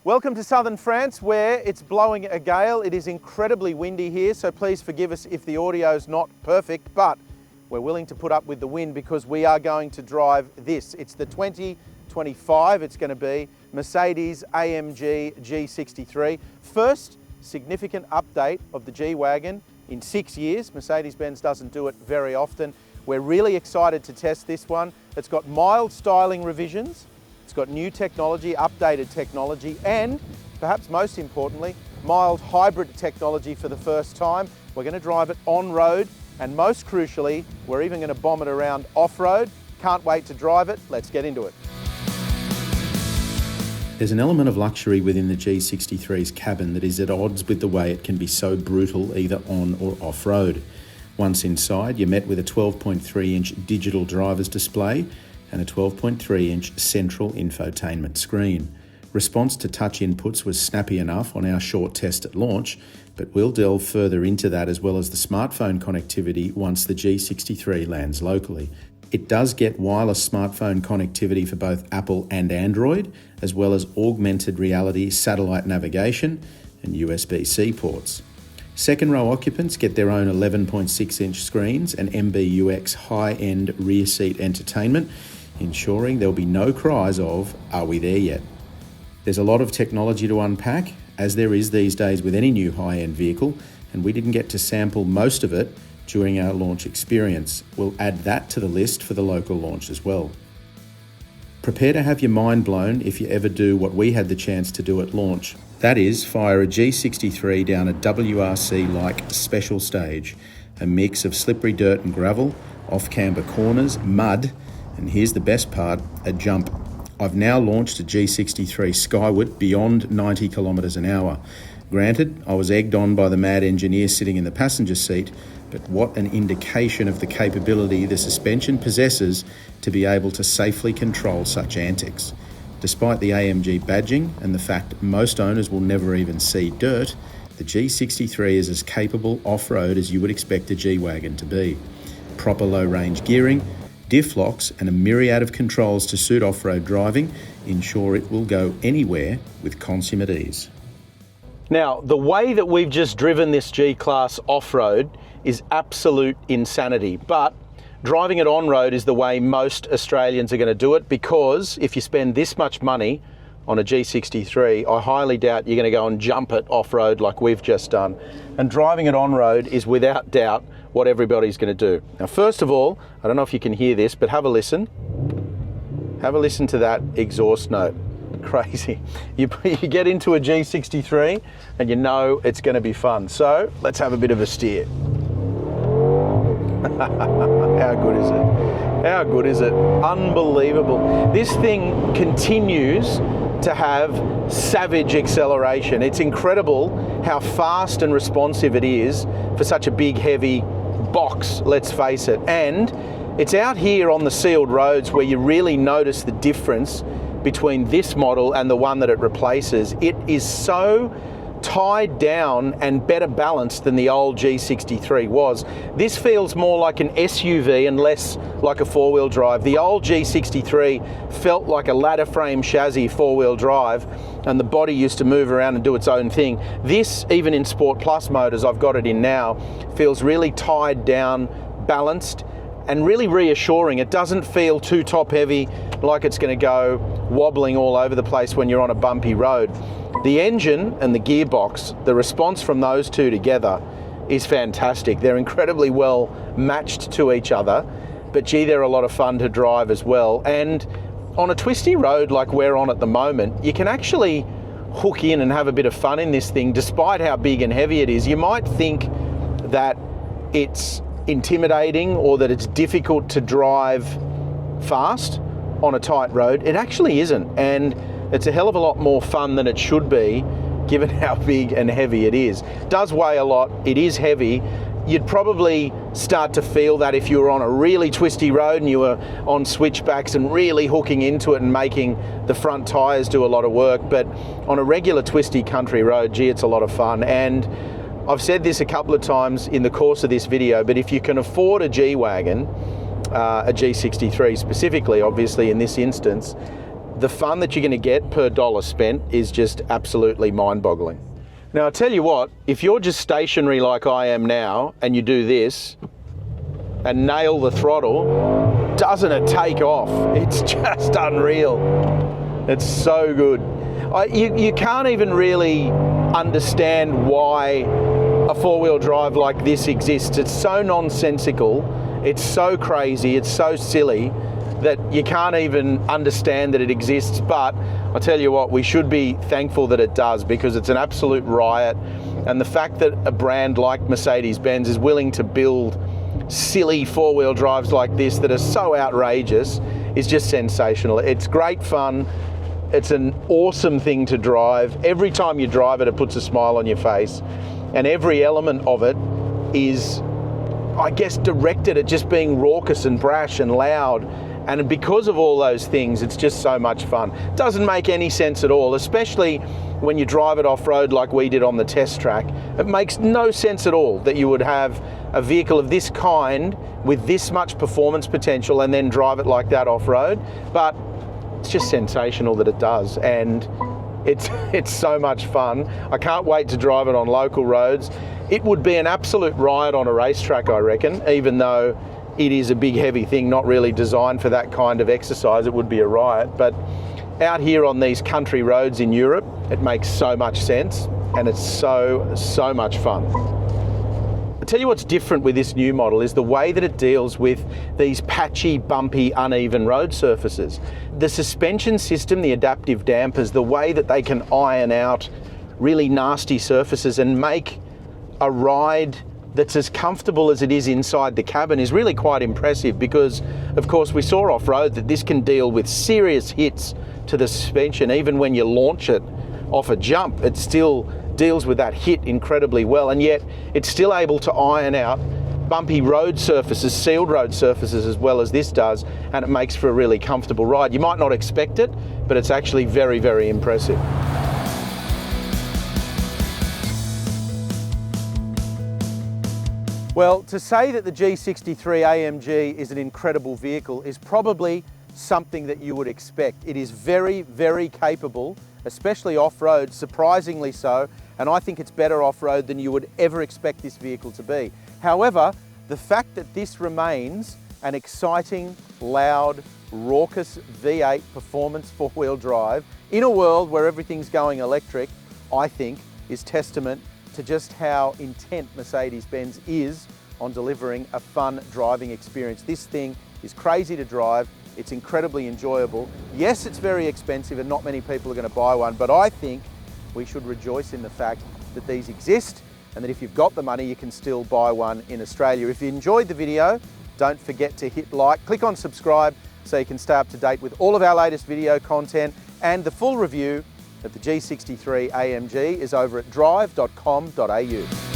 Welcome to southern France, where it's blowing a gale. It is incredibly windy here, so please forgive us if the audio is not perfect, but we're willing to put up with the wind because we are going to drive this. It's the 2025, it's going to be Mercedes AMG G63. First significant update of the G-Wagon in 6 years. Mercedes-Benz doesn't do it very often. We're really excited to test this one. It's got mild styling revisions. It's got new technology, updated technology, and perhaps most importantly, mild hybrid technology for the first time. We're going to drive it on-road, and most crucially, we're even going to bomb it around off-road. Can't wait to drive it. Let's get into it. There's an element of luxury within the G63's cabin that is at odds with the way it can be so brutal either on or off-road. Once inside, you're met with a 12.3-inch digital driver's display and a 12.3-inch central infotainment screen. Response to touch inputs was snappy enough on our short test at launch, but we'll delve further into that as well as the smartphone connectivity once the G63 lands locally. It does get wireless smartphone connectivity for both Apple and Android, as well as augmented reality satellite navigation and USB-C ports. Second row occupants get their own 11.6-inch screens and MBUX high-end rear seat entertainment, ensuring there'll be no cries of, "Are we there yet?" There's a lot of technology to unpack, as there is these days with any new high-end vehicle, and we didn't get to sample most of it during our launch experience. We'll add that to the list for the local launch as well. Prepare to have your mind blown if you ever do what we had the chance to do at launch. That is, fire a G63 down a WRC-like special stage, a mix of slippery dirt and gravel, off-camber corners, mud, and here's the best part, a jump. I've now launched a G63 skyward beyond 90 kilometres an hour. Granted, I was egged on by the mad engineer sitting in the passenger seat, but what an indication of the capability the suspension possesses to be able to safely control such antics. Despite the AMG badging and the fact most owners will never even see dirt, the G63 is as capable off-road as you would expect a G-Wagon to be. Proper low-range gearing, diff locks and a myriad of controls to suit off-road driving ensure it will go anywhere with consummate ease. Now, the way that we've just driven this G-Class off-road is absolute insanity, but driving it on-road is the way most Australians are going to do it, because if you spend this much money on a G63, I highly doubt you're going to go and jump it off-road like we've just done. And driving it on-road is without doubt what everybody's going to do. Now, first of all, I don't know if you can hear this, but have a listen. Have a listen to that exhaust note. Crazy. You get into a G63 and you know it's going to be fun. So let's have a bit of a steer. How good is it? How good is it? Unbelievable. This thing continues to have savage acceleration. It's incredible how fast and responsive it is for such a big, heavy box, let's face it. And it's out here on the sealed roads where you really notice the difference between this model and the one that it replaces. It is so tied down and better balanced than the old G63 was. This feels more like an SUV and less like a four-wheel drive. The old G63 felt like a ladder frame chassis four-wheel drive, and the body used to move around and do its own thing. This, even in Sport Plus motors, I've got it in now, feels really tied down, balanced, and really reassuring. It doesn't feel too top heavy, like it's going to go wobbling all over the place when you're on a bumpy road. The engine and the gearbox, the response from those two together is fantastic. They're incredibly well matched to each other, but gee, they're a lot of fun to drive as well. And on a twisty road like we're on at the moment, you can actually hook in and have a bit of fun in this thing, despite how big and heavy it is. You might think that it's intimidating or that it's difficult to drive fast on a tight road. It actually isn't, and it's a hell of a lot more fun than it should be, given how big and heavy it is. It does weigh a lot, it is heavy. You'd probably start to feel that if you were on a really twisty road and you were on switchbacks and really hooking into it and making the front tyres do a lot of work. But on a regular twisty country road, gee, it's a lot of fun. And I've said this a couple of times in the course of this video, but if you can afford a G-Wagon, a G63 specifically, obviously in this instance, the fun that you're going to get per dollar spent is just absolutely mind-boggling. Now, I tell you what, if you're just stationary like I am now and you do this and nail the throttle, doesn't it take off? It's just unreal. It's so good. You can't even really understand why a four-wheel drive like this exists. It's so nonsensical, it's so crazy, it's so silly that you can't even understand that it exists. But I tell you what, we should be thankful that it does, because it's an absolute riot. And the fact that a brand like Mercedes-Benz is willing to build silly four-wheel drives like this that are so outrageous is just sensational. It's great fun. It's an awesome thing to drive. Every time you drive it, it puts a smile on your face. And every element of it is, I guess, directed at just being raucous and brash and loud. And because of all those things, it's just so much fun. It doesn't make any sense at all, especially when you drive it off-road like we did on the test track. It makes no sense at all that you would have a vehicle of this kind with this much performance potential and then drive it like that off-road. But it's just sensational that it does, and it's so much fun. I can't wait to drive it on local roads. It would be an absolute riot on a racetrack, I reckon, even though it is a big heavy thing, not really designed for that kind of exercise. It would be a riot. But out here on these country roads in Europe, it makes so much sense, and it's so much fun. I'll tell you what's different with this new model is the way that it deals with these patchy, bumpy, uneven road surfaces. The suspension system, the adaptive dampers, the way that they can iron out really nasty surfaces and make a ride that's as comfortable as it is inside the cabin is really quite impressive, because of course we saw off-road that this can deal with serious hits to the suspension. Even when you launch it off a jump, it still deals with that hit incredibly well, and yet it's still able to iron out bumpy road surfaces, sealed road surfaces, as well as this does, and it makes for a really comfortable ride. You might not expect it, but it's actually very, very impressive. Well, to say that the G63 AMG is an incredible vehicle is probably something that you would expect. It is very, very capable, especially off-road, surprisingly so, and I think it's better off-road than you would ever expect this vehicle to be. However, the fact that this remains an exciting, loud, raucous V8 performance four-wheel drive in a world where everything's going electric, I think is testament to just how intent Mercedes-Benz is on delivering a fun driving experience. This thing is crazy to drive. It's incredibly enjoyable. Yes, it's very expensive and not many people are going to buy one, but I think we should rejoice in the fact that these exist, and that if you've got the money, you can still buy one in Australia. If you enjoyed the video, don't forget to hit like, click on subscribe so you can stay up to date with all of our latest video content, and the full review of the G63 AMG is over at Drive.com.au.